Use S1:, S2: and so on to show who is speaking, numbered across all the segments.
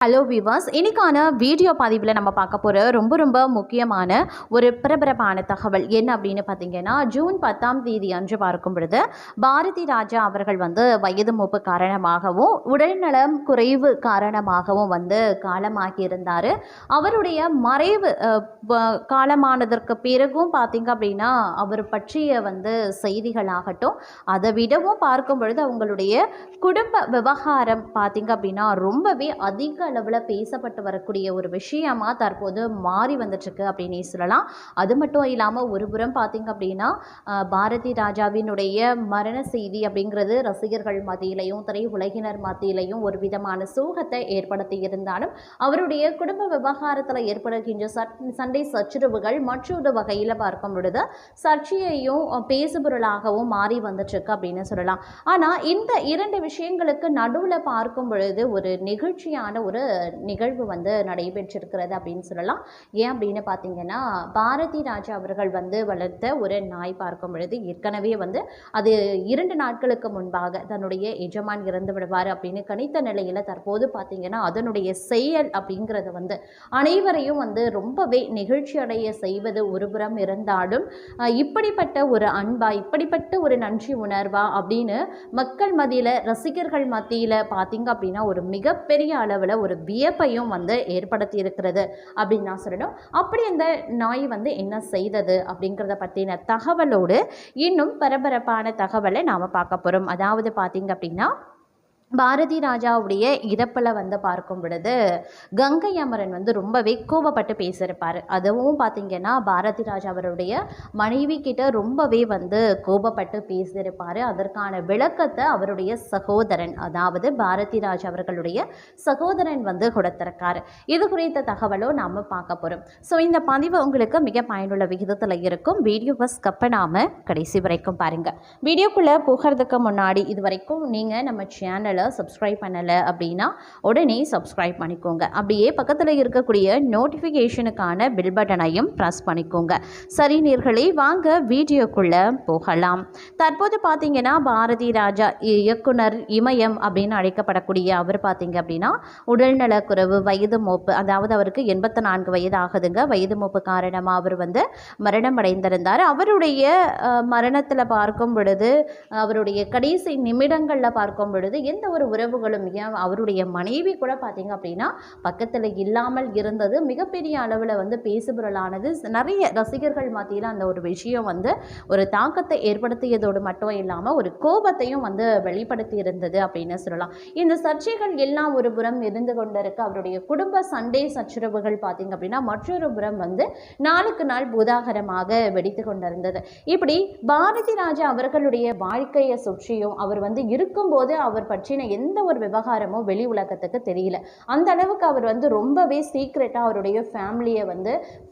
S1: Hello விவாஸ், இன்னைக்கான video பதிவில் நம்ம பார்க்க போகிற ரொம்ப முக்கியமான ஒரு பரபரப்பான தகவல் என்ன அப்படின்னு பார்த்தீங்கன்னா, ஜூன் 10ஆம் தேதி அன்று பார்க்கும் பொழுது பாரதி ராஜா அவர்கள் வயது மூப்பு காரணமாகவும் உடல்நலம் குறைவு காரணமாகவும் காலமாகி இருந்தார். அவருடைய மறைவு காலமானதற்கு பிறகும் பார்த்தீங்க அப்படின்னா அவர் பற்றிய செய்திகளாகட்டும், அதை விடவும் பார்க்கும் பொழுது அவங்களுடைய குடும்ப விவகாரம் பார்த்தீங்க அப்படின்னா ரொம்பவே அதிக அளவில் பேசப்பட்டு வரக்கூடிய ஒரு விஷயமா தற்போது மாறி வந்துட்டுருக்கு அப்படின்னே சொல்லலாம். அது மட்டும் இல்லாமல் ஒரு புறம் பார்த்தீங்க அப்படின்னா பாரதி ராஜாவினுடைய மரண செய்தி அப்படிங்கிறது ரசிகர்கள் மத்தியிலையும் திரை உலகினர் மத்தியிலையும் ஒரு விதமான சோகத்தை ஏற்படுத்தி இருந்தாலும் அவருடைய குடும்ப விவகாரத்தில் ஏற்படுகின்ற சண்டை சச்சரவுகள் மற்றொரு வகையில் பார்க்கும் பொழுது சர்ச்சையையும் பேசுபொருளாகவும் மாறி வந்துட்டுருக்கு அப்படின்னு சொல்லலாம். ஆனால் இந்த இரண்டு விஷயங்களுக்கு நடுவில் பார்க்கும் பொழுது ஒரு நெகிழ்ச்சியான ஒரு நிகழ்வு நடைபெற்றிருக்கிறது அப்படின்னு சொல்லலாம். ஏன் அப்படின்னு பார்த்தீங்கன்னா, பாரதி ராஜா அவர்கள் வளர்த்த ஒரு நாய் பார்க்கும் பொழுது ஏற்கனவே அது 2 நாட்களுக்கு முன்பாக தன்னுடைய எஜமான் இறந்து விடுவார் அப்படின்னு கணித்த நிலையில் தற்போது பார்த்தீங்கன்னா அதனுடைய செயல் அப்படிங்கிறது அனைவரையும் ரொம்பவே நெகிழ்ச்சி அடைய செய்வது ஒருபுறம் இருந்தாலும் இப்படிப்பட்ட ஒரு அன்பா, இப்படிப்பட்ட ஒரு நன்றி உணர்வா அப்படின்னு மக்கள் மத்தியில் ரசிகர்கள் மத்தியில் பார்த்தீங்க அப்படின்னா ஒரு மிகப்பெரிய அளவில் ஒரு வியப்பையும் ஏற்படுத்தி இருக்கிறது அப்படின்னு நான் சொல்லணும். அப்படி அந்த நாய் என்ன செய்தது அப்படிங்கிறத பற்றின தகவலோடு இன்னும் பரபரப்பான தகவலை நாம் பார்க்க போகிறோம். அதாவது பார்த்தீங்க அப்படின்னா பாரதி ராஜாவுடைய இறப்பில் பார்க்கும் பொழுது கங்கை அமரன் ரொம்பவே கோபப்பட்டு பேசியிருப்பார். அதுவும் பார்த்திங்கன்னா பாரதி ராஜா அவருடைய மனைவி கிட்ட ரொம்பவே கோபப்பட்டு பேசியிருப்பார். அதற்கான விளக்கத்தை அவருடைய சகோதரன், அதாவது பாரதி ராஜா அவர்களுடைய சகோதரன் கொடுத்திருக்காரு. இது குறித்த தகவலும் நாம் பார்க்க போகிறோம். ஸோ இந்த பதிவு உங்களுக்கு மிக பயனுள்ள விகிதத்தில் இருக்கும். வீடியோவை ஸ்கிப் பண்ணாமல் கடைசி வரைக்கும் பாருங்கள். வீடியோக்குள்ளே போகிறதுக்கு முன்னாடி இது வரைக்கும் நீங்கள் நம்ம சேனலை சப்ஸ்கிரைப் பண்ணலை அப்படின்னா உடனே சப்ஸ்கிரைப் பண்ணிக்கோங்க. அப்படியே பக்கத்தில் இருக்கக்கூடிய நோட்டிஃபிகேஷனுக்கான பில் பட்டனையும் ப்ரெஸ் பண்ணிக்கோங்க. சரி நேயர்களே, வாங்க வீடியோக்குள்ளே போகலாம். தற்போது பார்த்தீங்கன்னா பாரதி ராஜா இயக்குனர் இமயம் அப்படின்னு அழைக்கப்படக்கூடிய அவர் பார்த்தீங்க அப்படின்னா உடல்நலக்குறைவு, வயது மூப்பு, அதாவது அவருக்கு 84 வயது ஆகுதுங்க. வயது மூப்பு காரணமாக அவர் மரணம் அடைந்திருந்தார். அவருடைய மரணத்தில் பார்க்கும் பொழுது அவருடைய கடைசி நிமிடங்களில் பார்க்கும் பொழுது எந்த ஒரு உறவுகளும், அவருடைய மனைவி கூட பார்த்தீங்க அப்படின்னா பக்கத்தில் இல்லாமல் இருந்தது மிகப்பெரிய அளவில் பேசுபொருளானது. நிறைய ரசிகர்கள் மத்தியில் அந்த ஒரு விஷயம் ஒரு தாக்கத்தை ஏற்படுத்தியதோடு மட்டும் இல்லாமல் ஒரு கோபத்தையும் வெளிப்படுத்தி இருந்தது அப்படின்னு சொல்லலாம். இந்த சர்ச்சைகள் எல்லாம் ஒரு புறம் இருந்து கொண்டிருக்க அவருடைய குடும்ப சண்டை சச்சரவுகள் பார்த்தீங்க அப்படின்னா மற்றொரு புறம் நாளுக்கு நாள் பூதாகரமாக வெடித்து கொண்டிருந்தது. இப்படி பாரதி ராஜா அவர்களுடைய வாழ்க்கையை சுற்றியும் அவர் இருக்கும்போது அவர் பற்றின எந்த ஒரு விவகாரமும் வெளி உலகத்துக்கு தெரியல. அந்த அளவுக்கு அவர் ரொம்பவே சீக்ரெட்டாக அவருடைய ஃபேமிலியை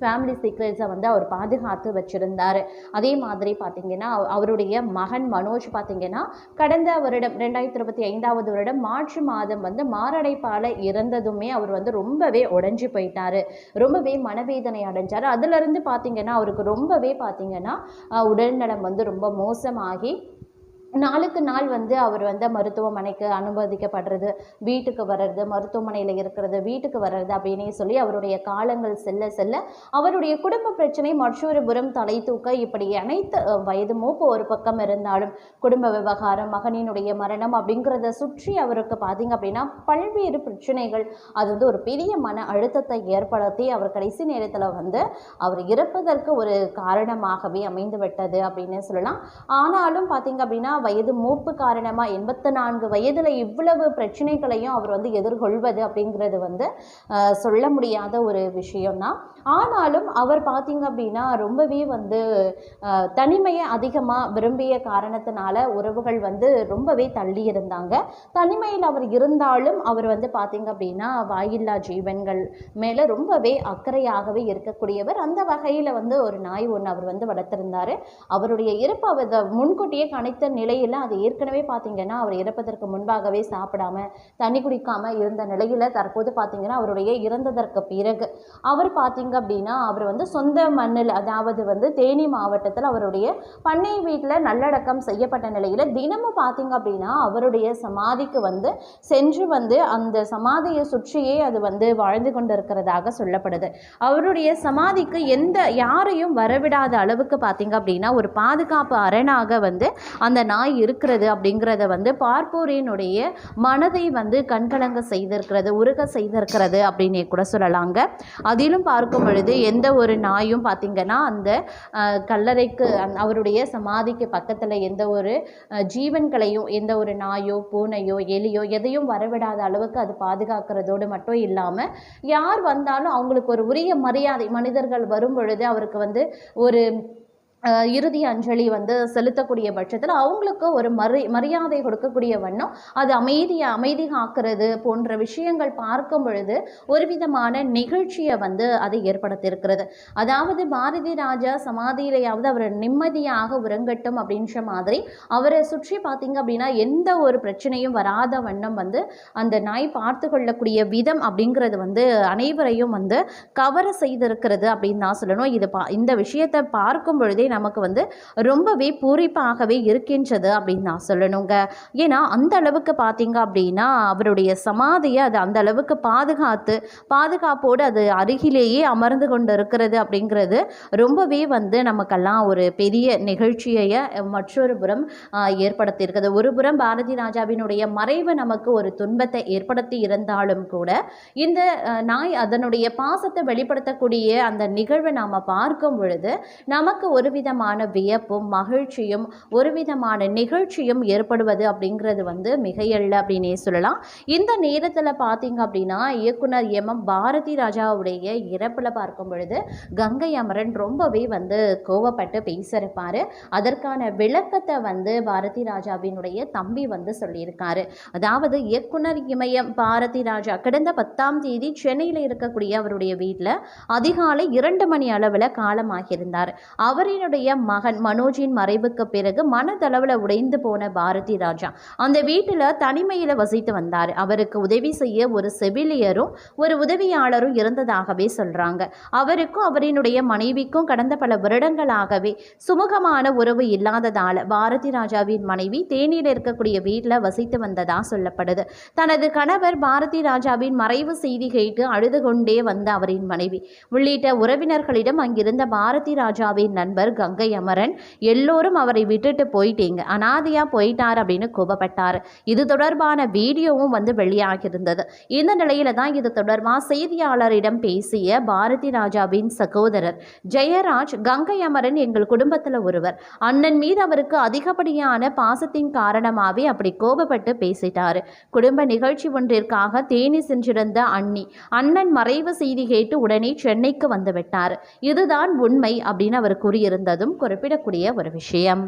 S1: ஃபேமிலி சீக்ரெட்ஸை அவர் பாதுகாத்து வச்சிருந்தார். அதே மாதிரி பார்த்தீங்கன்னா அவருடைய மகன் மனோஜ் பார்த்தீங்கன்னா கடந்த வருடம் 2025 வருடம் மார்ச் மாதம் மாரடைப்பால் இறந்ததுமே அவர் ரொம்பவே உடைஞ்சு போயிட்டார். ரொம்பவே மனவேதனை அடைஞ்சார். அதிலிருந்து பார்த்தீங்கன்னா அவருக்கு ரொம்பவே பார்த்தீங்கன்னா உடல்நலம் ரொம்ப மோசமாகி நாளுக்கு நாள் அவர் மருத்துவமனைக்கு அனுமதிக்கப்படுறது, வீட்டுக்கு வர்றது, மருத்துவமனையில் இருக்கிறது, வீட்டுக்கு வர்றது அப்படின்னே சொல்லி அவருடைய காலங்கள் செல்ல செல்ல அவருடைய குடும்ப பிரச்சனை மற்றொரு புறம் தலை தூக்க இப்படி அனைத்து வயது மூப்பு ஒரு பக்கம் இருந்தாலும் குடும்ப விவகாரம், மகனினுடைய மரணம் அப்படிங்கிறத சுற்றி அவருக்கு பார்த்தீங்க அப்படின்னா பல்வேறு பிரச்சனைகள், அது ஒரு பெரிய மன அழுத்தத்தை ஏற்படுத்தி அவர் கடைசி நேரத்தில் அவர் இறப்பதற்கு ஒரு காரணமாகவே அமைந்து விட்டது அப்படின்னு சொல்லலாம். ஆனாலும் பார்த்தீங்க அப்படின்னா வயது மூப்பு காரணமாக 84 வயதில் இவ்வளவு பிரச்சனைகளையும் அவர் எதிர்கொள்வது அப்படிங்கிறது சொல்ல முடியாத ஒரு விஷயம்தான். ஆனாலும் அவர் பார்த்தீங்க அப்படின்னா ரொம்பவே தனிமையை அதிகமாக விரும்பிய காரணத்தினால உறவுகள் ரொம்பவே தள்ளி இருந்தாங்க. தனிமையில் அவர் இருந்தாலும் அவர் பார்த்தீங்க அப்படின்னா வாயில்லா ஜீவன்கள் மேலே ரொம்பவே அக்கறையாகவே இருக்கக்கூடியவர். அந்த வகையில் ஒரு நாய் ஒன்று அவர் வளர்த்திருந்தார். அவருடைய இருப்பு அவர் முன்கூட்டியே கணித்த நிலை நிலையில் அது ஏற்கனவே பார்த்திங்கன்னா அவர் இறப்பதற்கு முன்பாகவே சாப்பிடாம தண்ணி குடிக்காமல் இருந்த நிலையில் தற்போது பார்த்திங்கன்னா அவருடைய இறந்ததற்கு பிறகு அவர் பார்த்திங்க அப்படின்னா அவர் வந்து சொந்த மண்ணில், அதாவது வந்து தேனி மாவட்டத்தில் அவருடைய பண்ணை வீட்டில் நல்லடக்கம் செய்யப்பட்ட நிலையில் தினமும் பார்த்திங்க அப்படின்னா அவருடைய சமாதிக்கு வந்து சென்று வந்து அந்த சமாதியை சுற்றியே அது வந்து வாழ்ந்து கொண்டு இருக்கிறதாக சொல்லப்படுது. அவருடைய சமாதிக்கு யாரையும் வரவிடாத அளவுக்கு பார்த்திங்க அப்படின்னா ஒரு பாதுகாப்பு அரணாக வந்து அந்த நாய் இருக்கிறது அப்படிங்கிறத வந்து பார்ப்போரினுடைய மனதை வந்து கண்கலங்க செய்திருக்கிறது, உருக செய்திருக்கிறது அப்படின்னே கூட சொல்லலாங்க. அதிலும் பார்க்கும் பொழுது எந்த ஒரு நாயும் பார்த்திங்கன்னா அந்த கல்லறைக்கு அவருடைய சமாதிக்கு பக்கத்தில் எந்த ஒரு ஜீவன்களையும், எந்த ஒரு நாயோ பூனையோ எலியோ எதையும் வரவிடாத அளவுக்கு அது பாதுகாக்கிறதோடு மட்டும் இல்லாமல் யார் வந்தாலும் அவங்களுக்கு ஒரு உரிய மரியாதை, மனிதர்கள் வரும் பொழுது அவருக்கு வந்து ஒரு இறுதி அஞ்சலி வந்து செலுத்தக்கூடிய பட்சத்தில் அவங்களுக்கு ஒரு மரியாதை கொடுக்கக்கூடிய வண்ணம் அது அமைதி காக்கிறது போன்ற விஷயங்கள் பார்க்கும் பொழுது ஒரு விதமான நிகழ்ச்சியை வந்து அதை ஏற்படுத்தியிருக்கிறது. அதாவது பாரதி ராஜா சமாதியிலையாவது அவர் நிம்மதியாக உறங்கட்டும் அப்படின்ற மாதிரி அவரை சுற்றி பார்த்திங்க அப்படின்னா எந்த ஒரு பிரச்சனையும் வராத வண்ணம் வந்து அந்த நாய் பார்த்து கொள்ளக்கூடிய விதம் அப்படிங்கிறது வந்து அனைவரையும் வந்து கவர செய்திருக்கிறது அப்படின்னு நான் சொல்லணும். இந்த விஷயத்தை பார்க்கும் பொழுதே நமக்கு வந்து ரொம்பவே பூரிப்பாகவே இருக்கின்றது அப்படின்னு நான் சொல்லணுங்க. ஏன்னா அந்த அளவுக்கு பார்த்தீங்க அப்படின்னா அவருடைய சமாதியை அது அந்த அளவுக்கு பாதுகாப்போடு அது அருகிலேயே அமர்ந்து கொண்டு இருக்கிறது அப்படிங்கிறது ரொம்பவே வந்து நமக்கெல்லாம் ஒரு பெரிய நிகழ்ச்சியை மற்றொரு புறம் ஏற்படுத்தியிருக்கிறது. ஒரு புறம் பாரதி ராஜாவினுடைய மறைவு நமக்கு ஒரு துன்பத்தை ஏற்படுத்தி இருந்தாலும் கூட இந்த நாய் அதனுடைய பாசத்தை வெளிப்படுத்தக்கூடிய அந்த நிகழ்வை நாம் பார்க்கும் பொழுது நமக்கு ஒரு விதமான வியப்பும் மகிழ்ச்சியும் ஒரு விதமான நிகழ்ச்சியும் ஏற்படுவது அப்படிங்கிறது வந்து மிகையல்ல அப்படின்னே சொல்லலாம். இந்த நேரத்தில் பார்த்தீங்க அப்படின்னா இயக்குனர் எம் பாரதி ராஜாவுடைய இறப்பில் பார்க்கும் பொழுது கங்கை அமரன் ரொம்பவே வந்து கோவப்பட்டு பேசியிருப்பார். அதற்கான விளக்கத்தை வந்து பாரதி ராஜாவினுடைய தம்பி வந்து சொல்லியிருக்காரு. அதாவது இயக்குனர் இமயம் பாரதி ராஜா கடந்த 10ஆம் தேதி சென்னையில் இருக்கக்கூடிய அவருடைய வீட்டில் அதிகாலை 2 மணி அளவில் காலமாகியிருந்தார். அவரினுடைய மகன் மனோஜின் மறைவுக்கு பிறகு மனதளவில் உடைந்து போன பாரதி ராஜா அந்த வீட்டில் தனிமையில் வசித்து வந்தார். அவருக்கு உதவி செய்ய ஒரு செவிலியரும் ஒரு உதவியாளரும் இருந்ததாகவே சொல்றாங்க. அவருக்கும் அவரினுடைய மனைவிக்கும் கடந்த பல வருடங்களாகவே சுமூகமான உறவு இல்லாததால் பாரதி ராஜாவின் மனைவி தேனியில் இருக்கக்கூடிய வீட்டில் வசித்து வந்ததா சொல்லப்படுது. தனது கணவர் பாரதி ராஜாவின் மறைவு செய்தி கேட்டு அழுது கொண்டே வந்த அவரின் மனைவி உள்ளிட்ட உறவினர்களிடம் அங்கிருந்த பாரதி ராஜாவின் நண்பர் கங்கை அமரன் எல்லோரும் அவரை விட்டுட்டு போயிட்டீங்க, அனாதையா போயிட்டார் அப்படின்னு கோபப்பட்டார். இது தொடர்பான வீடியோவும் வந்து வெளியாகியிருந்தது. இந்த நிலையில தான் இது தொடர்பாக செய்தியாளரிடம் பேசிய பாரதி ராஜாவின் சகோதரர் ஜெயராஜ், கங்கை அமரன் எங்கள் குடும்பத்தில் ஒருவர், அண்ணன் மீது அவருக்கு அதிகப்படியான பாசத்தின் காரணமாகவே அப்படி கோபப்பட்டு பேசிட்டாரு. குடும்ப நிகழ்ச்சி ஒன்றிற்காக தேனி சென்றிருந்த அண்ணன் மறைவு செய்தி கேட்டு உடனே சென்னைக்கு வந்து விட்டார். இதுதான் உண்மை அப்படின்னு அவர் கூறியிருந்ததும் குறிப்பிடக்கூடிய ஒரு விஷயம்.